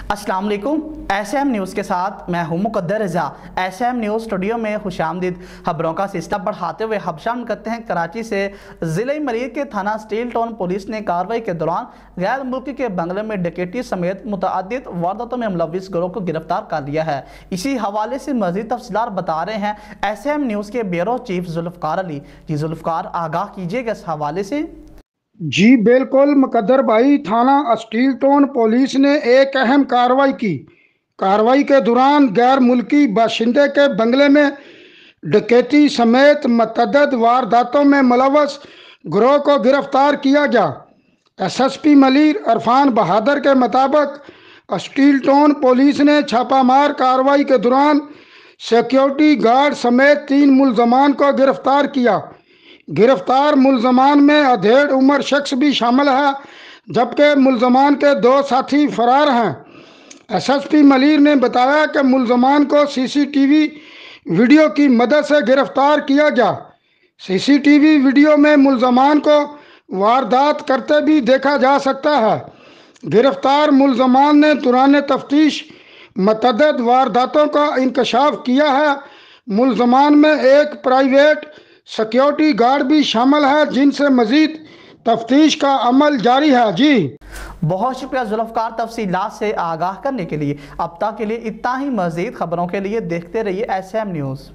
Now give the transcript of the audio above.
अस्सलाम वालेकुम। SM news के साथ मैं हूं मुकद्दर रज़ा। SM न्यूज़ स्टूडियो में खुशामदीद। खबरों का सिलसिला बढ़ाते हुए हबशाम करते हैं कराची से। ज़िले मरीर के थाना स्टील टाउन पुलिस ने कार्रवाई के दौरान गैर मुल्की के बंगले में डकैती समेत मुतअद्दिद वारदातों में मुलव्विस गिरोह को गिरफ्तार कर लिया है। इसी हवाले से मज़ीद तफसीलात बता रहे हैं SM न्यूज़ के ब्यूरो चीफ जुल्फ़कार अली। जी जुल्फ़कार, आगाह कीजिएगा इस हवाले से। जी बिल्कुल मुकद्दर भाई, थाना स्टील टाउन पुलिस ने एक अहम कार्रवाई की। कार्रवाई के दौरान गैर मुल्की बाशिंदे के बंगले में डकैती समेत मतअद्दिद वारदातों में मुलव्वस गिरोह को गिरफ्तार किया गया। SSP मलीर इरफान बहादुर के मुताबिक स्टील टाउन पुलिस ने छापामार कार्रवाई के दौरान सिक्योरिटी गार्ड समेत 3 मुलजमान को गिरफ्तार किया। गिरफ्तार मुलजमान में अधेड़ उम्र शख्स भी शामिल है, जबकि मुलजमान के 2 साथी फरार हैं। SSP मलीर ने बताया कि मुलजमान को CCTV वीडियो की मदद से गिरफ्तार किया गया। CCTV वीडियो में मुलजमान को वारदात करते भी देखा जा सकता है। गिरफ्तार मुलजमान ने दौरान तफ्तीश मतअद्दिद वारदातों का इंकशाफ किया है। मुलजमान में एक प्राइवेट सिक्योरिटी गार्ड भी शामिल है, जिनसे मजीद तफ्तीश का अमल जारी है। जी बहुत शुक्रिया जुल्फ़कार, तफसीलात से आगाह करने के लिए। अब तक के लिए इतना ही। मज़ीद खबरों के लिए देखते रहिए SM न्यूज़।